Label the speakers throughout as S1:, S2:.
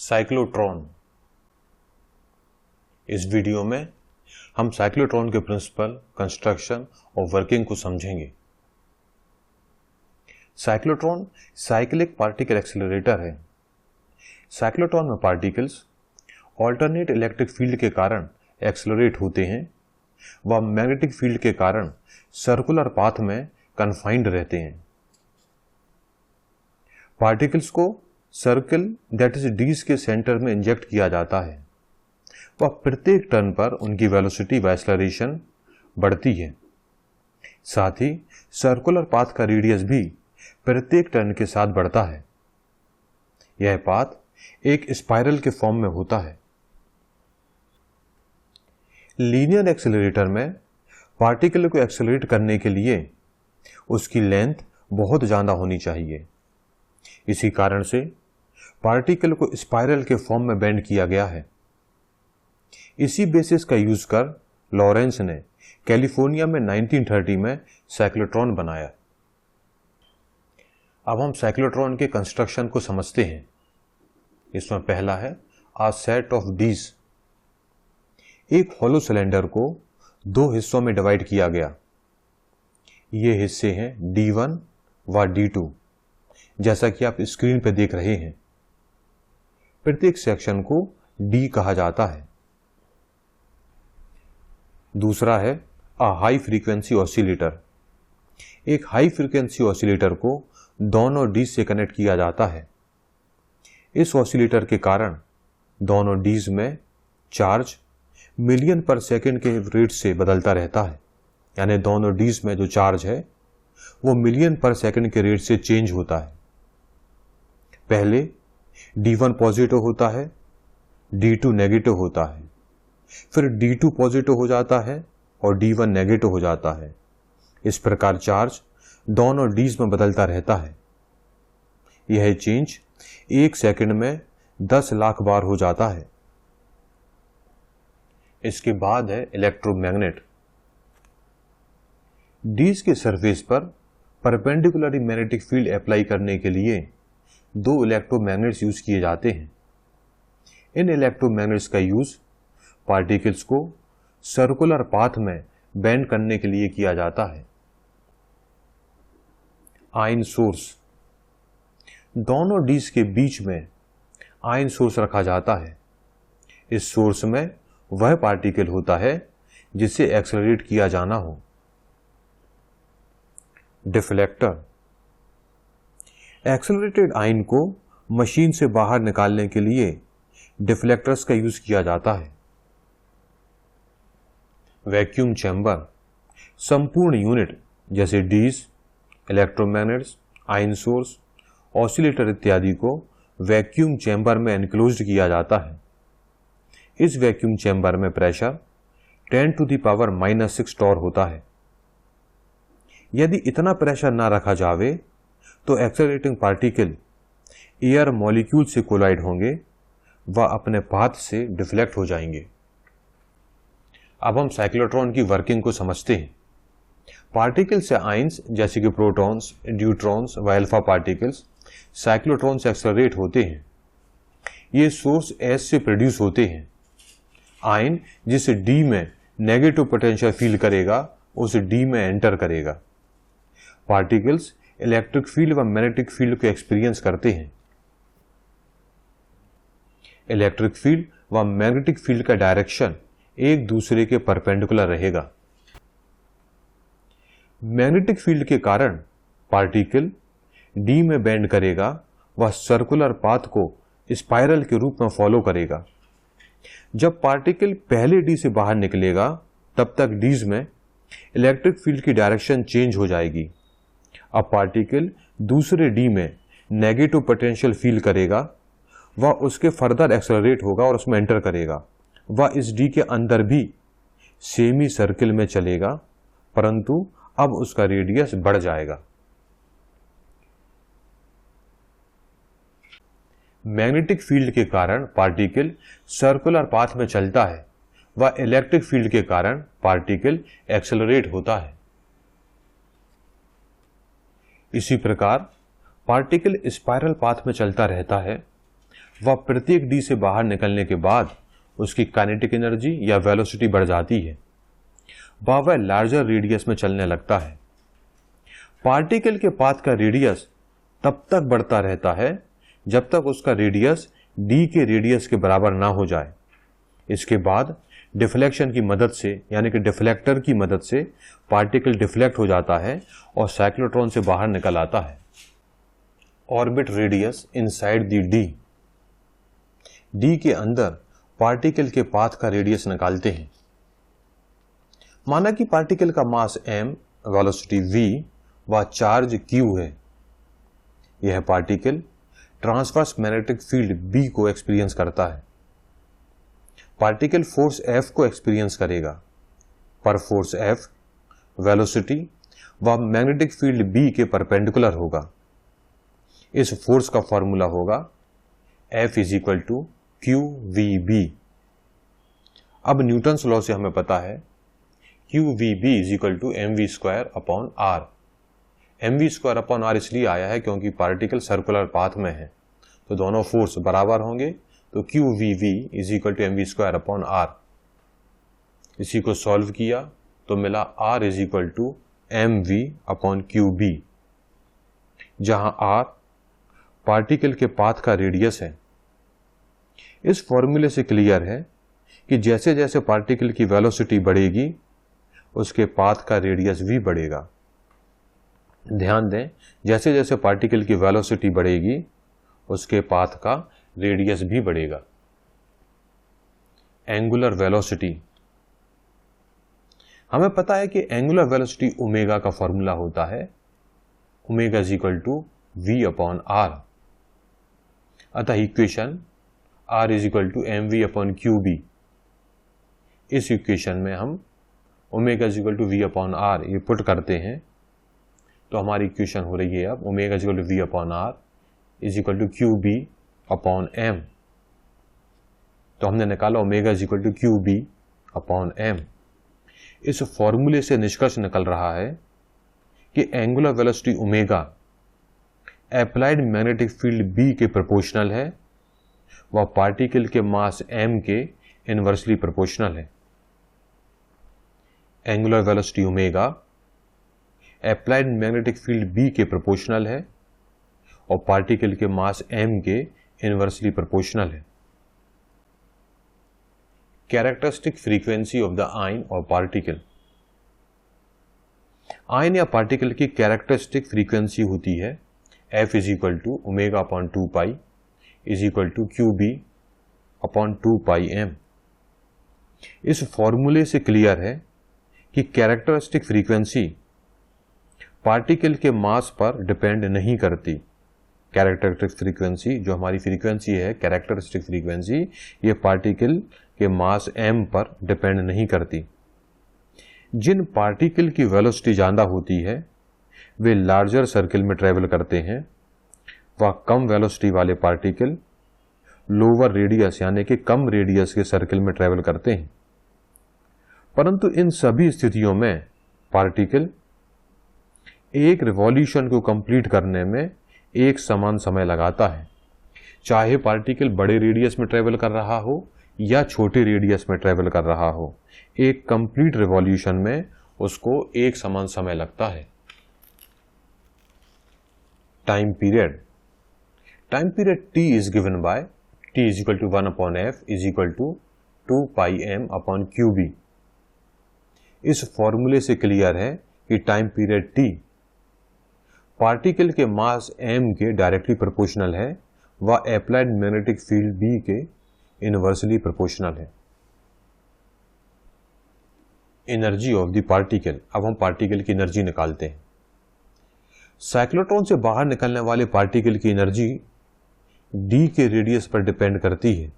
S1: Cyclotron. इस video में हम साइक्लोट्रॉन के प्रिंसिपल, कंस्ट्रक्शन और वर्किंग को समझेंगे। साइक्लोट्रॉन साइक्लिक पार्टिकल एक्सेलरेटर है। साइक्लोट्रॉन में पार्टिकल्स ऑल्टरनेट इलेक्ट्रिक फील्ड के कारण एक्सेलरेट होते हैं व मैग्नेटिक फील्ड के कारण सर्कुलर पाथ में कन्फाइंड रहते हैं। पार्टिकल्स को सर्कल दैट इज डीज के सेंटर में इंजेक्ट किया जाता है व प्रत्येक टर्न पर उनकी वेलोसिटी व एक्सेलरेशन बढ़ती है। साथ ही सर्कुलर पाथ का रेडियस भी प्रत्येक टर्न के साथ बढ़ता है। यह पाथ एक स्पाइरल के फॉर्म में होता है। लीनियर एक्सेलरेटर में पार्टिकल को एक्सेलरेट करने के लिए उसकी लेंथ बहुत ज्यादा होनी चाहिए। इसी कारण से पार्टिकल को स्पाइरल के फॉर्म में बेंड किया गया है। इसी बेसिस का यूज कर लॉरेंस ने कैलिफोर्निया में 1930 में साइक्लोट्रॉन बनाया। अब हम साइक्लोट्रॉन के कंस्ट्रक्शन को समझते हैं। इसमें पहला है अ सेट ऑफ डीज। एक हॉलो सिलेंडर को दो हिस्सों में डिवाइड किया गया। ये हिस्से हैं D1 व D2, जैसा कि आप स्क्रीन पर देख रहे हैं। प्रत्येक सेक्शन को D कहा जाता है। दूसरा है अ हाई फ्रीक्वेंसी ऑसिलेटर। एक हाई फ्रीक्वेंसी ऑसिलेटर को दोनों D से कनेक्ट किया जाता है। इस ऑसिलेटर के कारण दोनों Ds में चार्ज मिलियन पर सेकंड के रेट से बदलता रहता है। यानी दोनों Ds में जो चार्ज है वो मिलियन पर सेकंड के रेट से चेंज होता है। पहले D1 पॉजिटिव होता है, D2 नेगेटिव होता है, फिर D2 पॉजिटिव हो जाता है और D1 नेगेटिव हो जाता है। इस प्रकार चार्ज दोनों Ds में बदलता रहता है। यह चेंज एक सेकंड में 10 लाख बार हो जाता है। इसके बाद है इलेक्ट्रोमैग्नेट। Ds के सरफेस पर परपेंडिकुलरली मैग्नेटिक फील्ड अप्लाई करने के लिए दो इलेक्ट्रोमैग्नेट्स यूज किए जाते हैं। इन इलेक्ट्रोमैग्नेट्स का यूज पार्टिकल्स को सर्कुलर पाथ में बेंड करने के लिए किया जाता है। Ion source. दोनों Ds के बीच में आयन सोर्स रखा जाता है। इस सोर्स में वह पार्टिकल होता है जिसे एक्सेलरेट किया जाना हो। डिफ्लेक्टर। एक्सेलरेटेड आयन को मशीन से बाहर निकालने के लिए डिफ्लेक्टर्स का यूज किया जाता है। Vacuum chamber. संपूर्ण यूनिट जैसे Ds, electromagnets, ion source, oscillator इत्यादि को वैक्यूम चैम्बर में एनक्लोज्ड किया जाता है। इस वैक्यूम चैम्बर में प्रेशर 10⁻⁻6 टॉर होता है। यदि इतना प्रेशर ना रखा जावे तो एक्सेलरेटिंग पार्टिकल एयर मॉलिक्यूल से कोलाइड होंगे व अपने पाथ से डिफ्लेक्ट हो जाएंगे। अब हम साइक्लोट्रॉन की वर्किंग को समझते हैं। पार्टिकल से आयंस जैसे कि प्रोटॉन्स, न्यूट्रॉन्स व अल्फा पार्टिकल्स साइक्लोट्रॉन से एक्सेलरेट होते हैं। ये सोर्स S से प्रोड्यूस होते हैं। आयन जिसे D में नेगेटिव पोटेंशियल फील करेगा उसे D में एंटर करेगा। पार्टिकल्स इलेक्ट्रिक फील्ड व मैग्नेटिक फील्ड को एक्सपीरियंस करते हैं। इलेक्ट्रिक फील्ड व मैग्नेटिक फील्ड का डायरेक्शन एक दूसरे के परपेंडिकुलर रहेगा। मैग्नेटिक फील्ड के कारण पार्टिकल D में बेंड करेगा व सर्कुलर पाथ को स्पाइरल के रूप में फॉलो करेगा। जब पार्टिकल पहले D से बाहर निकलेगा तब तक Ds में इलेक्ट्रिक फील्ड की डायरेक्शन चेंज हो जाएगी। अब पार्टिकल दूसरे D में नेगेटिव पोटेंशियल फील करेगा वह उसके फर्दर एक्सेलरेट होगा और उसमें एंटर करेगा। वह इस D के अंदर भी सेमी सर्किल में चलेगा, परंतु अब उसका रेडियस बढ़ जाएगा। मैग्नेटिक फील्ड के कारण पार्टिकल सर्कुलर पाथ में चलता है व इलेक्ट्रिक फील्ड के कारण पार्टिकल एक्सेलरेट होता है। इसी प्रकार पार्टिकल स्पाइरल पाथ में चलता रहता है वह प्रत्येक डी से बाहर निकलने के बाद उसकी काइनेटिक एनर्जी या वेलोसिटी बढ़ जाती है, वह लार्जर रेडियस में चलने लगता है। पार्टिकल के पाथ का रेडियस तब तक बढ़ता रहता है जब तक उसका रेडियस डी के रेडियस के बराबर ना हो जाए। इसके बाद डिफ्लेक्शन की मदद से, यानी कि डिफ्लेक्टर की मदद से पार्टिकल डिफ्लेक्ट हो जाता है और साइक्लोट्रॉन से बाहर निकल आता है। Orbit radius inside the D. D के अंदर पार्टिकल के पाथ का रेडियस निकालते हैं। माना कि पार्टिकल का मास m, वेलोसिटी v व चार्ज q है। यह particle transverse magnetic field B को एक्सपीरियंस करता है। पार्टिकल फोर्स F को एक्सपीरियंस करेगा, पर फोर्स F वेलोसिटी व मैग्नेटिक फील्ड B के परपेंडिकुलर होगा। इस फोर्स का फॉर्मूला होगा F = QVB। अब न्यूटन्स लॉ से हमें पता है QVB = mv²/r। mv²/r इसलिए आया है क्योंकि पार्टिकल सर्कुलर पाथ में है, तो दोनों फोर्स बराबर होंगे, तो QVB = mv²/r। इसी को सॉल्व किया तो मिला R = mv/qb, जहां R पार्टिकल के पाथ का रेडियस है। इस फॉर्मूले से क्लियर है कि जैसे जैसे पार्टिकल की वेलोसिटी बढ़ेगी उसके पाथ का रेडियस भी बढ़ेगा। ध्यान दें, जैसे जैसे पार्टिकल की वेलोसिटी बढ़ेगी उसके पाथ का रेडियस भी बढ़ेगा। Angular velocity. हमें पता है कि एंगुलर वेलोसिटी ओमेगा का फॉर्मूला होता है ओमेगा = v/r। अतः इक्वेशन R = mv/qb। इस इक्वेशन में हम ओमेगा = v/r ये पुट करते हैं तो हमारी इक्वेशन हो रही है अब ओमेगा = v/r = qb/m। तो हमने निकाला ओमेगा = qb/m। इस फॉर्मूले से निष्कर्ष निकल रहा है कि angular velocity omega applied magnetic field B के प्रोपोर्शनल है व पार्टिकल के मास m के इनवर्सली प्रोपोर्शनल है। Angular velocity omega applied magnetic field B के प्रोपोर्शनल है और पार्टिकल के मास m के इनवर्सली प्रोपोर्शनल है। Characteristic frequency of the ion और पार्टिकल। आयन या पार्टिकल की कैरेक्टरिस्टिक फ्रीक्वेंसी होती है F = ω/2π = qb/2πm। इस फॉर्मूले से क्लियर है कि कैरेक्टरिस्टिक फ्रीक्वेंसी पार्टिकल के मास पर डिपेंड नहीं करती। कैरेक्टरिस्टिक फ्रीक्वेंसी जो हमारी फ्रीक्वेंसी है, कैरेक्टरिस्टिक फ्रीक्वेंसी, ये पार्टिकल के मास m पर डिपेंड नहीं करती। जिन पार्टिकल की वेलोसिटी ज़्यादा होती है वे लार्जर सर्किल में ट्रेवल करते हैं, वह कम वेलोसिटी वाले पार्टिकल लोअर रेडियस यानी कि कम रेडियस के सर्किल में ट्रेवल करते हैं। परंतु इन सभी स्थितियों में पार्टिकल एक रिवॉल्यूशन को कंप्लीट करने में एक समान समय लगाता है, चाहे पार्टिकल बड़े रेडियस में ट्रेवल कर रहा हो या छोटे रेडियस में ट्रेवल कर रहा हो। एक कंप्लीट रिवॉल्यूशन में उसको एक समान समय लगता है। Time period. Time period T is given by T = 1/f = 2πm/qb। इस फॉर्मूले से क्लियर है कि टाइम पीरियड T पार्टिकल के मास m के डायरेक्टली प्रोपोर्शनल है व अप्लाइड मैग्नेटिक फील्ड B के इनवर्सली प्रोपोर्शनल है। Energy of the particle. अब हम पार्टिकल की एनर्जी निकालते हैं। साइक्लोट्रॉन से बाहर निकलने वाले पार्टिकल की एनर्जी D के रेडियस पर डिपेंड करती है।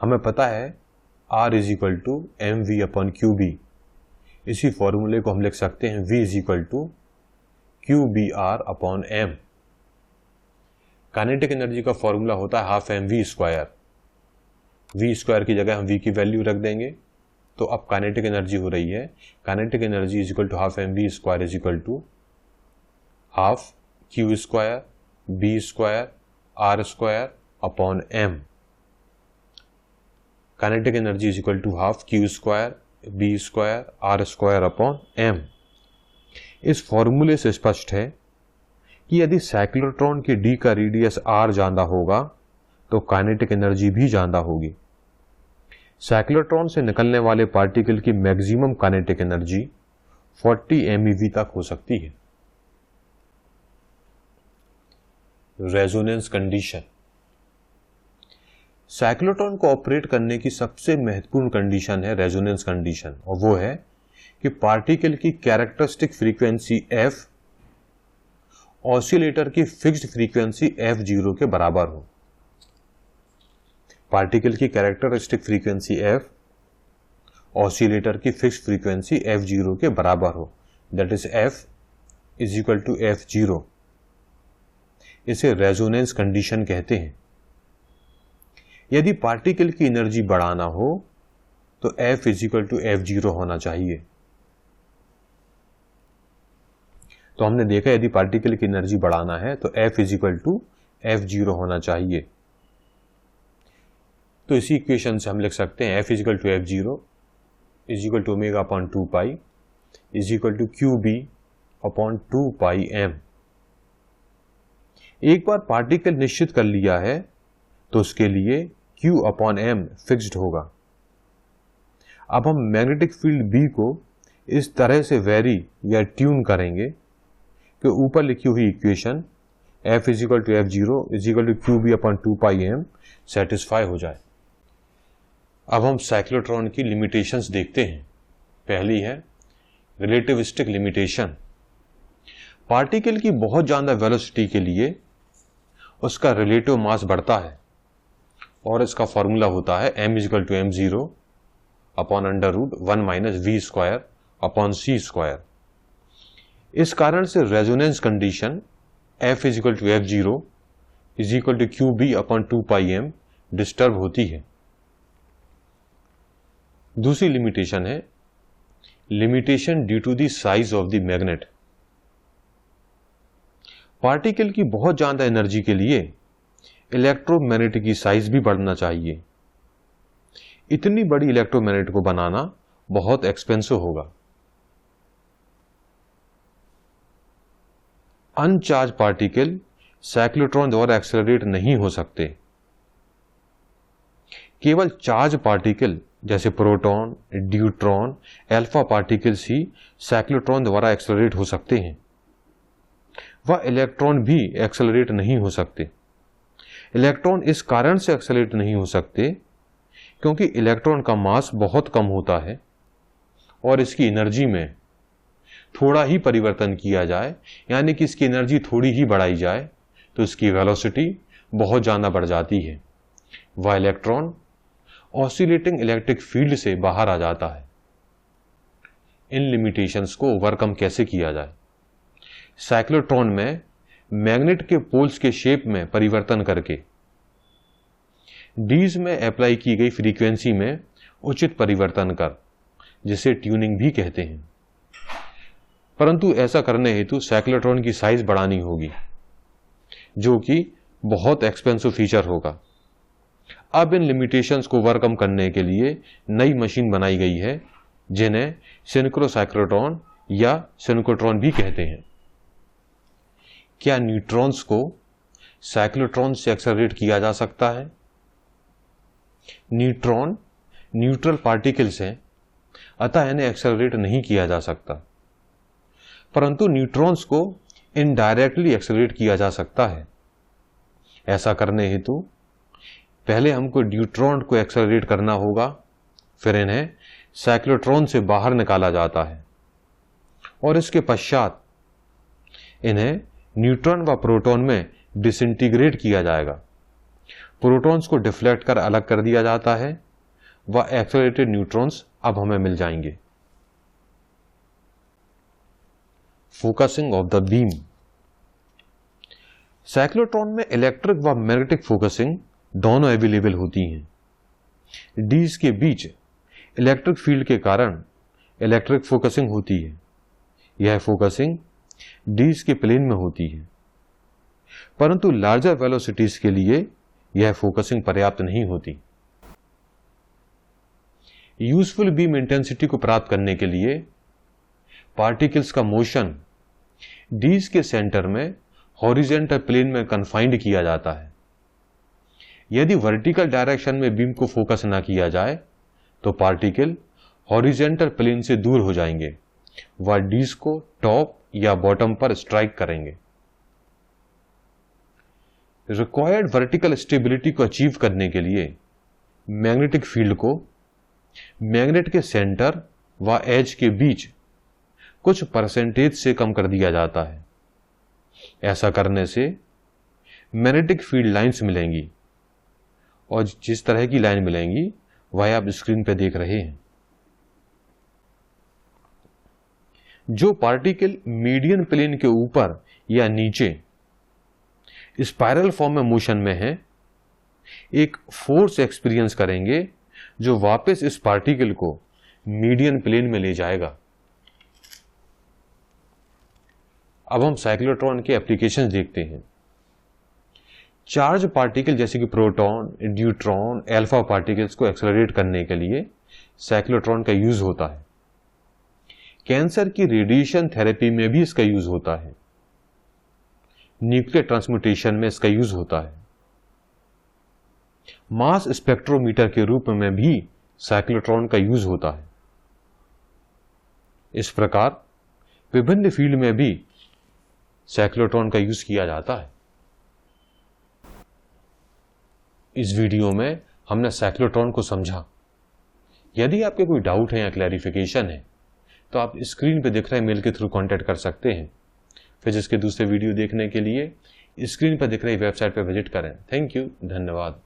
S1: हमें पता है R = mv/qb। इसी फॉर्मूले को हम लिख सकते हैं V = qbr/m। काइनेटिक एनर्जी का फॉर्मूला होता है ½ mv²। v² की जगह हम v की वैल्यू रख देंगे तो अब काइनेटिक एनर्जी हो रही है kinetic energy = ½ mv² = ½ q² b² r² upon m, kinetic energy is equal to half q square b square r square upon m। इस फॉर्मूले से स्पष्ट है कि यदि साइक्लोट्रॉन के d का रेडियस r ज्यादा होगा तो काइनेटिक एनर्जी भी ज्यादा होगी। साइक्लोट्रॉन से निकलने वाले पार्टिकल की मैक्सिमम काइनेटिक एनर्जी 40 MeV तक हो सकती है। Resonance condition. साइक्लोट्रॉन को ऑपरेट करने की सबसे महत्वपूर्ण कंडीशन है रेजोनेंस कंडीशन, और वो है कि पार्टिकल की कैरेक्टरिस्टिक फ्रीक्वेंसी f ऑसिलेटर की फिक्स्ड फ्रीक्वेंसी f0 के बराबर हो। पार्टिकल की कैरेक्टरिस्टिक फ्रीक्वेंसी f ऑसिलेटर की फिक्स्ड फ्रीक्वेंसी f0 के बराबर हो, that is f is equal to f0। इसे रेजोनेंस कंडीशन कहते हैं। यदि पार्टिकल की एनर्जी बढ़ाना हो तो f is equal to f0 होना चाहिए। तो हमने देखा यदि पार्टिकल की एनर्जी बढ़ाना है तो f is equal to f0 होना चाहिए। तो इसी इक्वेशन से हम लिख सकते हैं f is equal to f0 is equal to omega upon 2 pi is equal to QB upon 2 pi m। एक बार पार्टिकल निश्चित कर लिया है तो उसके लिए Q अपॉन m फिक्स्ड होगा। अब हम मैग्नेटिक फील्ड B को इस तरह से वेरी या ट्यून करेंगे कि ऊपर लिखी हुई equation f is equal to f0 is equal to QB upon 2 pi m satisfy हो जाए। अब हम साइक्लोट्रॉन की लिमिटेशंस देखते हैं। पहली है रिलेटिविस्टिक लिमिटेशन। पार्टिकल की बहुत ज्यादा वेलोसिटी के लिए उसका रिलेटिव मास बढ़ता है और इसका फॉर्मूला होता है m is equal to m0 upon under root 1 minus v square upon c square. इस कारण से resonance condition f is equal to f0 is equal to QB upon 2 pi m disturb होती है। दूसरी लिमिटेशन है limitation due to the size of the magnet. Particle की बहुत ज्यादा एनर्जी के लिए इलेक्ट्रोमैग्नेट की साइज भी बढ़ना चाहिए। इतनी बड़ी इलेक्ट्रोमैग्नेट को बनाना बहुत एक्सपेंसिव होगा। अनचार्ज पार्टिकल साइक्लोट्रॉन द्वारा एक्सेलरेट नहीं हो सकते। केवल चार्ज पार्टिकल जैसे प्रोटॉन, ड्यूट्रॉन, अल्फा पार्टिकल्स ही साइक्लोट्रॉन द्वारा एक्सेलरेट हो सकते हैं। वह इलेक्ट्रॉन भी एक्सेलरेट नहीं हो सकते। इलेक्ट्रॉन इस कारण से एक्सेलरेट नहीं हो सकते क्योंकि इलेक्ट्रॉन का मास बहुत कम होता है और इसकी एनर्जी में थोड़ा ही परिवर्तन किया जाए, यानी कि इसकी एनर्जी थोड़ी ही बढ़ाई जाए तो इसकी वेलोसिटी बहुत ज्यादा बढ़ जाती है। वह इलेक्ट्रॉन ऑसिलेटिंग इलेक्ट्रिक फील्ड से बाहर आ जाता है। इन लिमिटेशंस को ओवरकम कैसे किया जाए? साइक्लोट्रॉन में मैग्नेट के पोल्स के शेप में परिवर्तन करके डीज में अप्लाई की गई फ्रीक्वेंसी में उचित परिवर्तन कर, जिसे ट्यूनिंग भी कहते हैं। परंतु ऐसा करने हेतु साइक्लोट्रॉन की साइज बढ़ानी होगी, जो कि बहुत एक्सपेंसिव फीचर होगा। अब इन लिमिटेशंस को ओवरकम करने के लिए नई मशीन बनाई गई है, जिन्हें सिंक्रोसाइक्लोट्रॉन या सिंक्रोट्रॉन भी कहते हैं। क्या न्यूट्रॉन्स को साइक्लोट्रॉन से एक्सेलरेट किया जा सकता है? न्यूट्रॉन न्यूट्रल पार्टिकल्स हैं, अतः इन्हें एक्सेलरेट नहीं किया जा सकता। परंतु न्यूट्रॉन्स को इनडायरेक्टली एक्सेलरेट किया जा सकता है। ऐसा करने हेतु पहले हमको न्यूट्रॉन को एक्सेलरेट करना होगा, फिर इन्हें साइक्लोट्रॉन से बाहर निकाला जाता है और इसके पश्चात इन्हें न्यूट्रॉन व प्रोटॉन में डिसइंटीग्रेट किया जाएगा। प्रोटॉन्स को डिफ्लेक्ट कर अलग कर दिया जाता है व एक्सेलरेटेड न्यूट्रॉन्स अब हमें मिल जाएंगे। Focusing of the beam. Cyclotron में इलेक्ट्रिक व मैग्नेटिक फोकसिंग दोनों अवेलेबल होती हैं। डीज के बीच इलेक्ट्रिक फील्ड के कारण इलेक्ट्रिक फोकसिंग होती है। यह फोकसिंग डीज के प्लेन में होती है, परंतु लार्जर वेलोसिटीज के लिए यह फोकसिंग पर्याप्त नहीं होती। यूजफुल बीम इंटेंसिटी को प्राप्त करने के लिए पार्टिकल्स का मोशन डीज के सेंटर में हॉरिजेंटल प्लेन में कन्फाइंड किया जाता है। यदि वर्टिकल डायरेक्शन में बीम को फोकस ना किया जाए तो पार्टिकल हॉरिजेंटल प्लेन से दूर हो जाएंगे व डीज को टॉप या बॉटम पर स्ट्राइक करेंगे। रिक्वायर्ड वर्टिकल स्टेबिलिटी को अचीव करने के लिए मैग्नेटिक फील्ड को मैग्नेट के सेंटर व एज के बीच कुछ परसेंटेज से कम कर दिया जाता है। ऐसा करने से मैग्नेटिक फील्ड लाइंस मिलेंगी और जिस तरह की लाइन मिलेंगी वह आप स्क्रीन पर देख रहे हैं। जो पार्टिकल मीडियन प्लेन के ऊपर या नीचे स्पाइरल फॉर्म में मोशन में है, एक फोर्स एक्सपीरियंस करेंगे जो वापस इस पार्टिकल को मीडियन प्लेन में ले जाएगा। अब हम साइक्लोट्रॉन के एप्लीकेशंस देखते हैं। चार्ज पार्टिकल जैसे कि प्रोटॉन, न्यूट्रॉन, अल्फा पार्टिकल्स को एक्सेलरेट करने के लिए साइक्लोट्रॉन का यूज होता है। कैंसर की रेडिएशन थेरेपी में भी इसका यूज होता है। न्यूक्लियर ट्रांसम्यूटेशन में इसका यूज होता है। मास स्पेक्ट्रोमीटर के रूप में भी साइक्लोट्रॉन का यूज होता है। इस प्रकार विभिन्न फील्ड में भी साइक्लोट्रॉन का यूज किया जाता है। इस वीडियो में हमने साइक्लोट्रॉन को समझा। यदि आपके कोई डाउट है या क्लैरिफिकेशन है तो आप स्क्रीन पर दिख रहे मेल के थ्रू कांटेक्ट कर सकते हैं। फिजिक्स के दूसरे वीडियो देखने के लिए स्क्रीन पर दिख रही वेबसाइट पर विजिट करें। थैंक यू, धन्यवाद।